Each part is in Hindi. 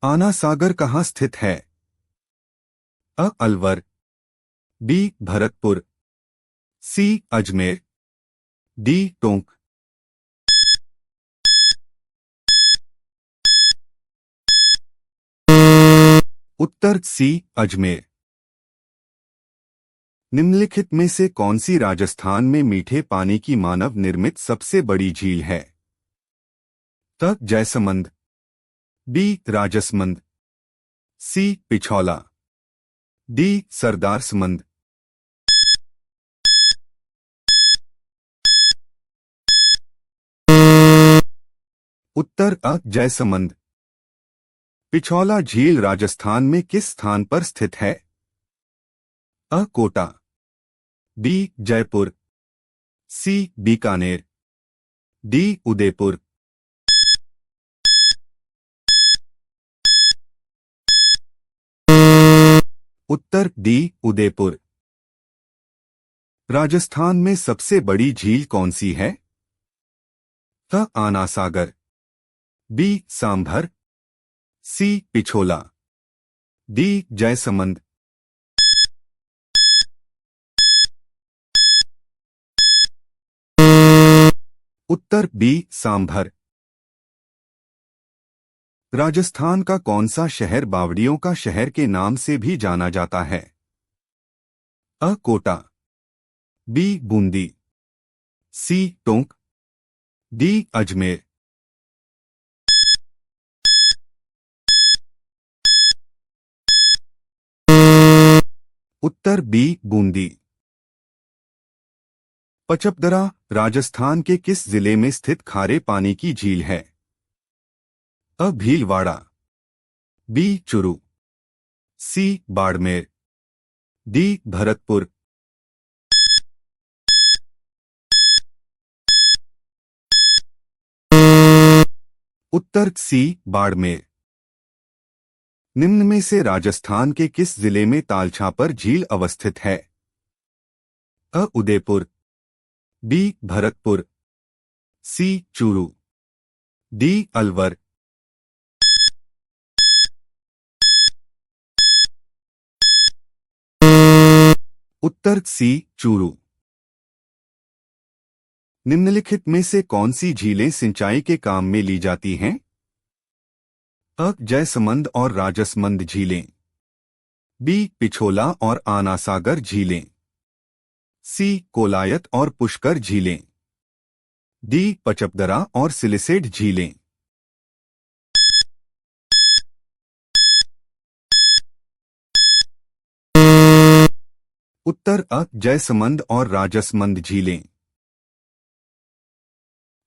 आना सागर कहाँ स्थित है? अ अलवर, बी भरतपुर, सी अजमेर, डी टोंक। उत्तर सी अजमेर। निम्नलिखित में से कौन सी राजस्थान में मीठे पानी की मानव निर्मित सबसे बड़ी झील है? त जयसमंद, बी राजसमंद, सी पिछौला, डी सरदार समंद। उत्तर अ जयसमंद। पिछौला झील राजस्थान में किस स्थान पर स्थित है? अ कोटा, बी जयपुर, सी बीकानेर, डी उदयपुर। उत्तर डी उदयपुर। राजस्थान में सबसे बड़ी झील कौन सी है? त आना सागर, बी सांभर, सी पिछोला, डी जयसमंद। उत्तर बी सांभर। राजस्थान का कौन सा शहर बावड़ियों का शहर के नाम से भी जाना जाता है? अ कोटा, बी बूंदी, सी टोंक, डी अजमेर। उत्तर बी बूंदी। पचपदरा राजस्थान के किस जिले में स्थित खारे पानी की झील है? अ भीलवाड़ा, बी चुरू, सी बाड़मेर, डी भरतपुर। उत्तर सी बाड़मेर। निम्न में से राजस्थान के किस जिले में तालछापर झील अवस्थित है? अ उदयपुर, बी भरतपुर, सी चूरू, डी अलवर। उत्तर सी चूरू। निम्नलिखित में से कौन सी झीलें सिंचाई के काम में ली जाती हैं? अ जयसमंद और राजसमंद झीलें, बी पिछोला और आना सागर झीलें, सी कोलायत और पुष्कर झीलें, डी पचपदरा और सिलिसेट झीलें। उत्तर अ जयसमंद और राजसमंद झीलें।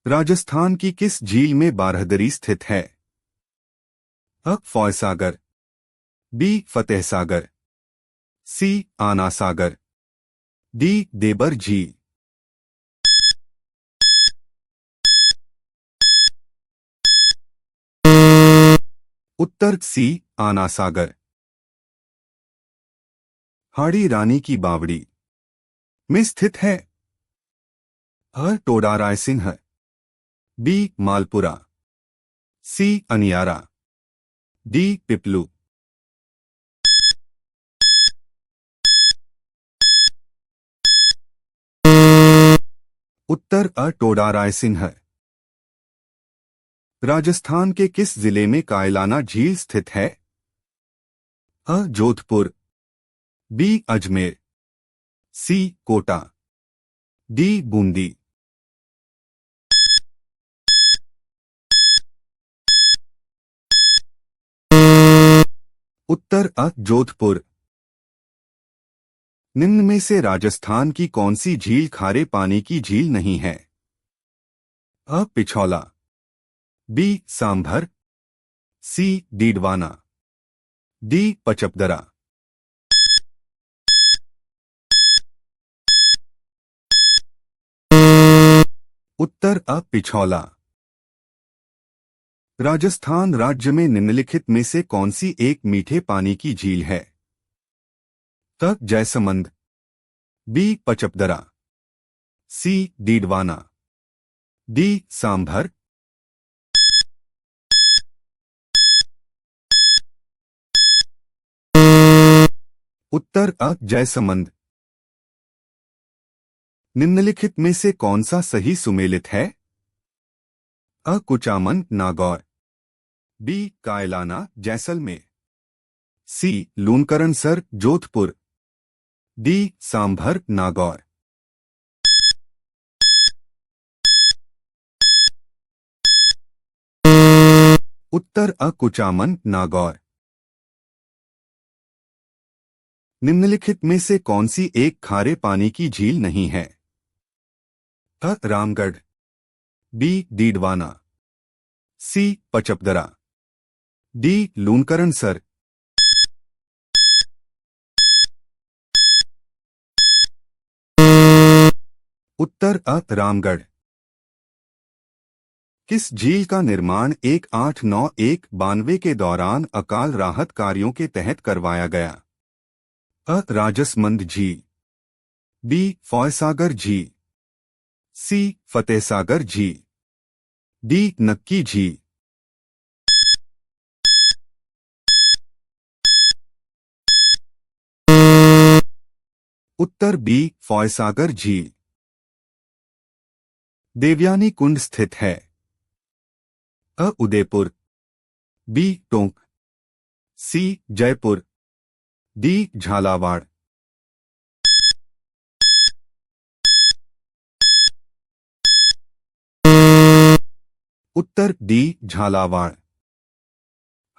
राजस्थान की किस झील में बारहदरी स्थित है? अ फॉयसागर, बी फतेह सागर, सी आना सागर, डी देबर झील। उत्तर सी आना सागर। हाड़ी रानी की बावड़ी में स्थित है? अ टोडा रायसिंह, बी मालपुरा, सी अनियारा, डी पिपलू। उत्तर अ टोडा रायसिंह। राजस्थान के किस जिले में कायलाना झील स्थित है? अ जोधपुर, बी अजमेर, सी कोटा, डी बूंदी। उत्तर अ जोधपुर। निम्न में से राजस्थान की कौन सी झील खारे पानी की झील नहीं है? अ पिछौला, बी सांभर, सी डीडवाना, डी पचपदरा। उत्तर अ पिछौला। राजस्थान राज्य में निम्नलिखित में से कौन सी एक मीठे पानी की झील है? त जयसमंद, बी पचपदरा, सी डीडवाना, डी सांभर। उत्तर अ जयसमंद। निम्नलिखित में से कौन सा सही सुमेलित है? अ कुचामन नागौर, बी कायलाना जैसलमेर, सी लूनकरणसर जोधपुर, डी सांभर नागौर। उत्तर अ कुचामन नागौर। निम्नलिखित में से कौन सी एक खारे पानी की झील नहीं है? अ रामगढ़, बी डीडवाना, सी पचपदरा, डी लूनकरणसर। उत्तर अ रामगढ़। किस झील का निर्माण 1891-92 के दौरान अकाल राहत कार्यों के तहत करवाया गया? अ राजसमंद झील, बी फॉयसागर झील, सी फतेहसागर झील, डी नक्की झील। उत्तर बी फॉयसागर झील। देवयानी कुंड स्थित है? अ उदयपुर, बी टोंक, सी जयपुर, डी झालावाड़। उत्तर डी झालावाड़।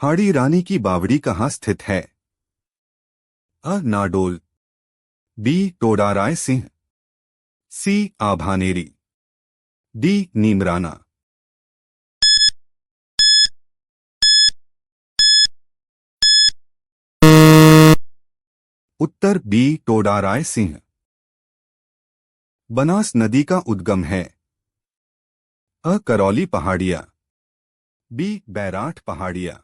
हाड़ी रानी की बावड़ी कहाँ स्थित है? अ नाडोल, बी टोडाराय सिंह, सी आभानेरी, डी नीमराना। उत्तर बी टोडाराय सिंह। बनास नदी का उद्गम है? अ करौली पहाड़िया, बी बैराठ पहाड़िया,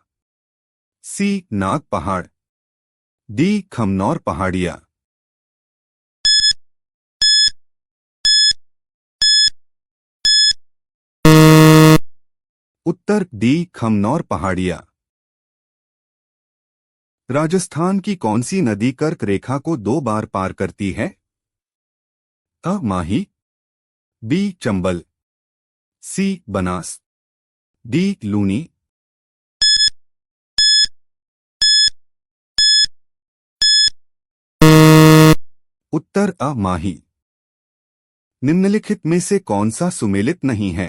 सी नाग पहाड़, डी खमनौर पहाड़िया। उत्तर डी खमनौर पहाड़िया। राजस्थान की कौन सी नदी कर्क रेखा को 2 बार पार करती है? अ माही, बी चंबल, सी बनास, डी लूनी। उत्तर अ माही। निम्नलिखित में से कौन सा सुमेलित नहीं है?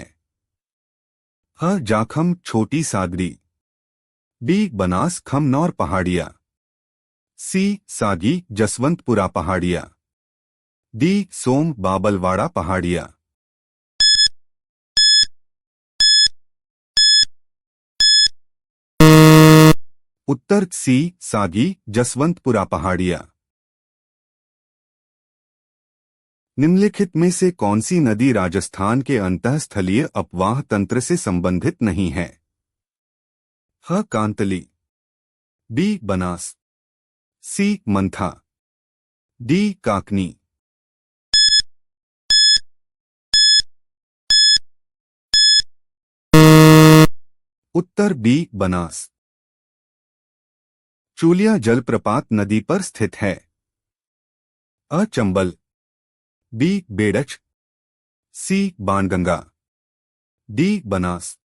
अ जाखम छोटी सागरी, बी बनास खमनौर पहाड़िया, सी सागी जसवंतपुरा पहाड़िया, डी सोम बाबलवाड़ा पहाड़िया। उत्तर सी सागी जसवंतपुरा पहाड़िया। निम्नलिखित में से कौन सी नदी राजस्थान के अंतःस्थलीय अपवाह तंत्र से संबंधित नहीं है? ह कांतली, बी बनास, सी मंथा, डी काकनी। उत्तर बी बनास। चूलिया जलप्रपात नदी पर स्थित है? अ चंबल, बी बेड़च, सी बाणगंगा, डी बनास।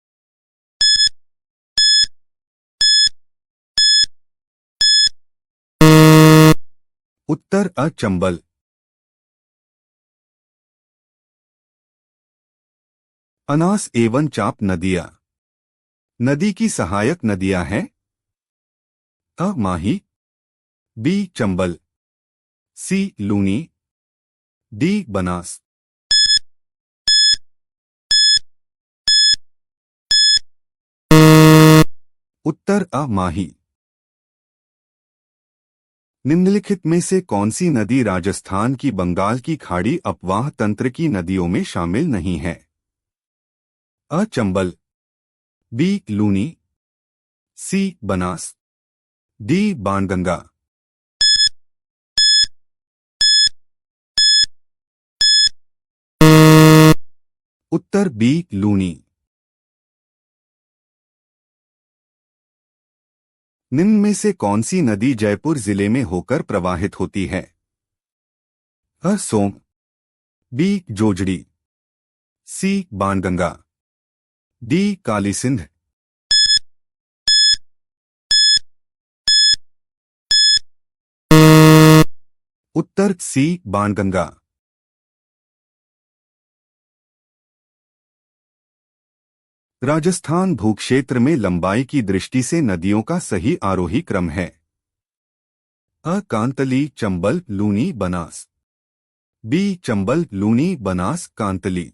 उत्तर अ चंबल। अनास एवं चाप नदियां नदी की सहायक नदियां हैं? अ माही, बी चंबल, सी लूनी, डी बनास। उत्तर अ माही। निम्नलिखित में से कौन सी नदी राजस्थान की बंगाल की खाड़ी अपवाह तंत्र की नदियों में शामिल नहीं है? अ चंबल, बी लूनी, सी बनास, डी बाणगंगा। उत्तर बी लूनी। निम्न में से कौन सी नदी जयपुर जिले में होकर प्रवाहित होती है? अ सोम, बी जोजड़ी, सी बाणगंगा, डी काली सिंध। उत्तर सी बाणगंगा। राजस्थान भूक्षेत्र में लंबाई की दृष्टि से नदियों का सही आरोही क्रम है। अ कांतली, चंबल, लूनी, बनास, बी चंबल, लूनी, बनास, कांतली,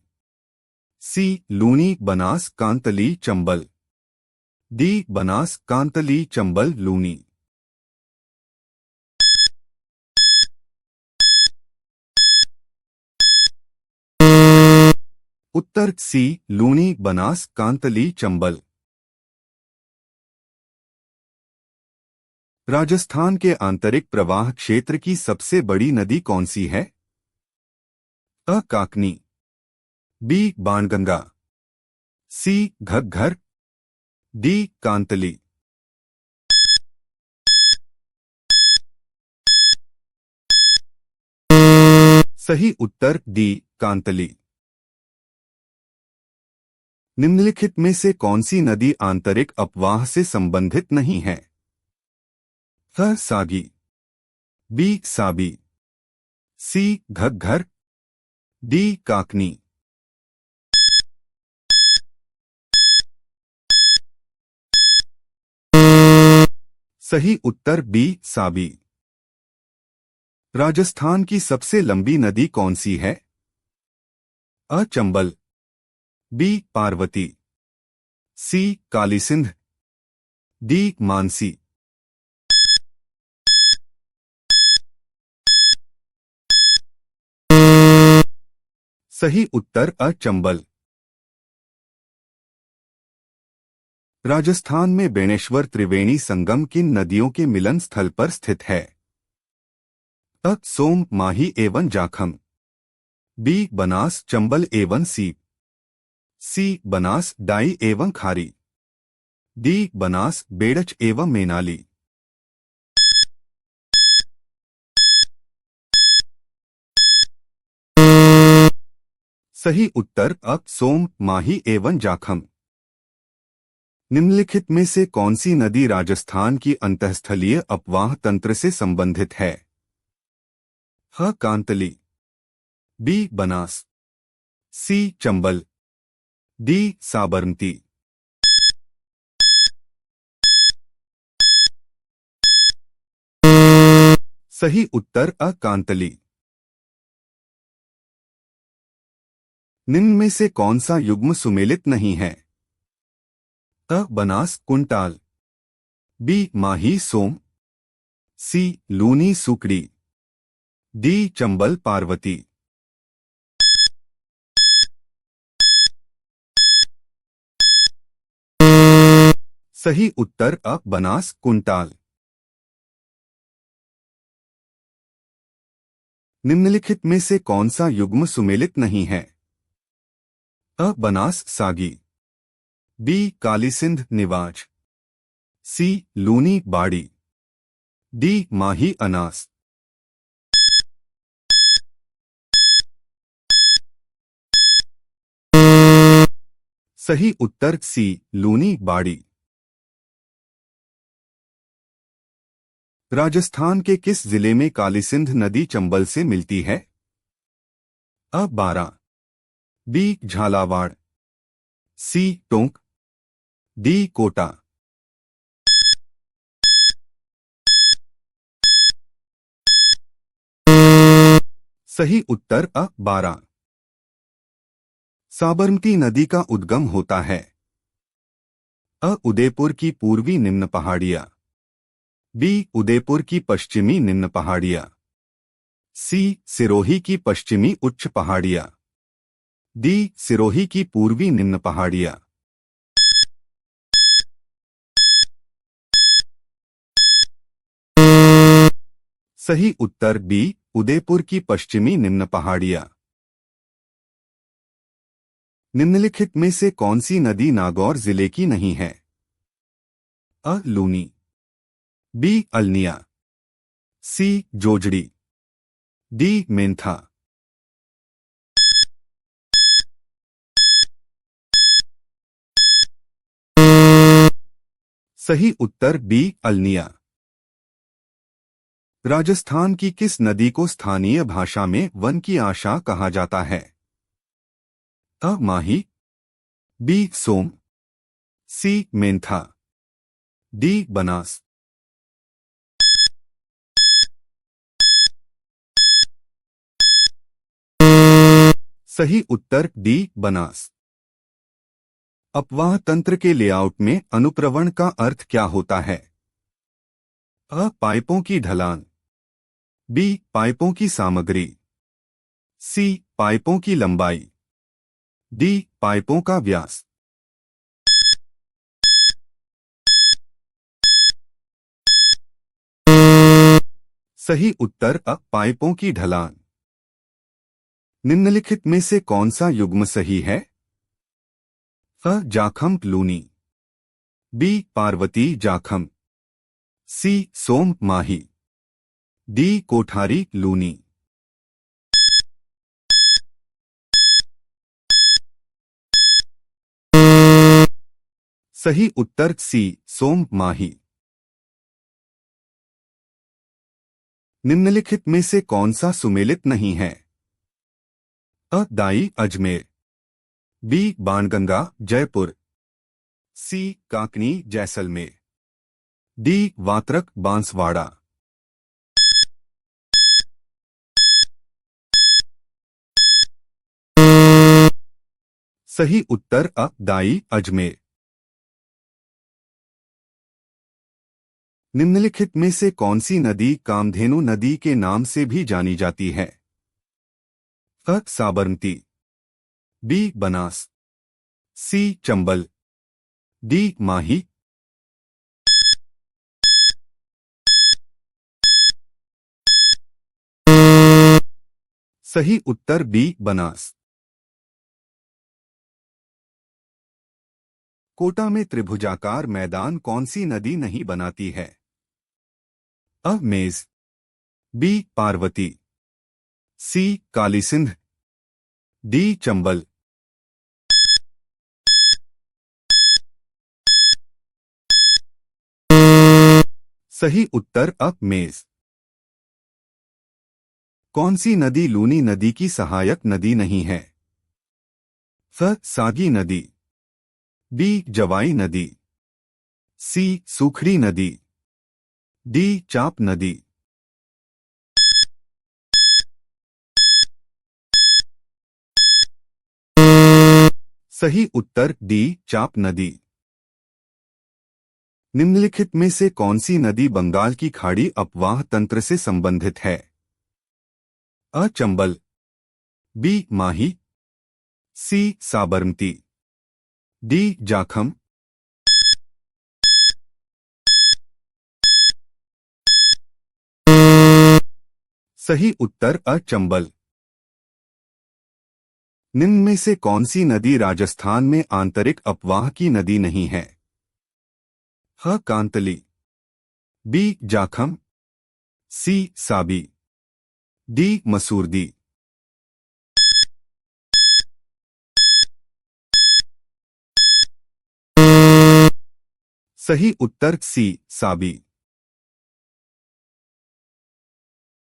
सी लूनी, बनास, कांतली, चंबल, डी बनास, कांतली, चंबल, लूनी। उत्तर सी लूनी, बनास, कांतली, चंबल। राजस्थान के आंतरिक प्रवाह क्षेत्र की सबसे बड़ी नदी कौन सी है? अ काकनी, बी बाणगंगा, सी घग्घर, डी कांतली। सही उत्तर डी कांतली। निम्नलिखित में से कौन सी नदी आंतरिक अपवाह से संबंधित नहीं है? अ सागी, बी साबी, सी घग्घर, डी काकनी। सही उत्तर बी साबी। राजस्थान की सबसे लंबी नदी कौन सी है? अ चंबल, बी पार्वती, सी काली सिंध, डी मानसी। सही उत्तर अ चंबल। राजस्थान में बेणेश्वर त्रिवेणी संगम किन नदियों के मिलन स्थल पर स्थित है? अ सोम, माही एवं जाखम, बी बनास, चंबल एवं सीप, सी बनास, डाई एवं खारी, डी बनास, बेड़च एवं मेनाली। सही उत्तर अ सोम, माही एवं जाखम। निम्नलिखित में से कौन सी नदी राजस्थान की अंतःस्थलीय अपवाह तंत्र से संबंधित है? ह कांतली, बी बनास, सी चंबल, डी साबरमती। सही उत्तर अ कांतली। निम्न में से कौन सा युग्म सुमेलित नहीं है? अ बनास कुंटाल, बी माही सोम, सी लूनी सुकड़ी, डी चंबल पार्वती। सही उत्तर अ बनास कुंटाल। निम्नलिखित में से कौन सा युग्म सुमेलित नहीं है? अ बनास सागी, बी काली सिंध निवाज, सी लूनी बाड़ी, डी माही अनास। सही उत्तर सी लूनी बाड़ी। राजस्थान के किस जिले में काली सिंध नदी चंबल से मिलती है? अ बारा, बी झालावाड़, सी टोंक, डी कोटा। सही उत्तर अ बारा। साबरमती नदी का उद्गम होता है? अ उदयपुर की पूर्वी निम्न पहाड़ियां, बी उदयपुर की पश्चिमी निम्न पहाड़ियां, सी सिरोही की पश्चिमी उच्च पहाड़ियां, डी सिरोही की पूर्वी निम्न पहाड़ियां। सही उत्तर बी उदयपुर की पश्चिमी निम्न पहाड़ियां। निम्नलिखित में से कौन सी नदी नागौर जिले की नहीं है? अ लूनी, बी अलनिया, सी जोजड़ी, डी मेंथा। सही उत्तर बी अलनिया। राजस्थान की किस नदी को स्थानीय भाषा में वन की आशा कहा जाता है? अ माही, बी सोम, सी मेंथा, डी बनास। सही उत्तर डी बनास। अपवाह तंत्र के लेआउट में अनुप्रवण का अर्थ क्या होता है? अ पाइपों की ढलान, बी पाइपों की सामग्री, सी पाइपों की लंबाई, डी पाइपों का व्यास। सही उत्तर अ पाइपों की ढलान। निम्नलिखित में से कौन सा युग्म सही है? अ जाखम लूनी, बी पार्वती जाखम, सी सोम माही, डी कोठारी लूनी। सही उत्तर सी सोम माही। निम्नलिखित में से कौन सा सुमेलित नहीं है? अ दाई अजमेर, बी बाणगंगा जयपुर, सी काकनी जैसलमेर, डी वात्रक बांसवाड़ा। सही उत्तर अ दाई अजमेर। निम्नलिखित में से कौन सी नदी कामधेनु नदी के नाम से भी जानी जाती है? अ साबरमती, बी बनास, सी चंबल, डी माही। सही उत्तर बी बनास। कोटा में त्रिभुजाकार मैदान कौन सी नदी नहीं बनाती है? अ मेज, बी पार्वती, सी काली सिंध, डी चंबल। सही उत्तर अ मेज। कौन सी नदी लूनी नदी की सहायक नदी नहीं है? फ सागी नदी, बी जवाई नदी, सी सूखड़ी नदी, डी चाप नदी। सही उत्तर डी चाप नदी। निम्नलिखित में से कौन सी नदी बंगाल की खाड़ी अपवाह तंत्र से संबंधित है? अ चंबल, बी माही, सी साबरमती, डी जाखम। सही उत्तर अ चंबल। निम्न में से कौन सी नदी राजस्थान में आंतरिक अपवाह की नदी नहीं है? ह कांतली, बी जाखम, सी साबी, डी मसूरदी। सही उत्तर सी साबी।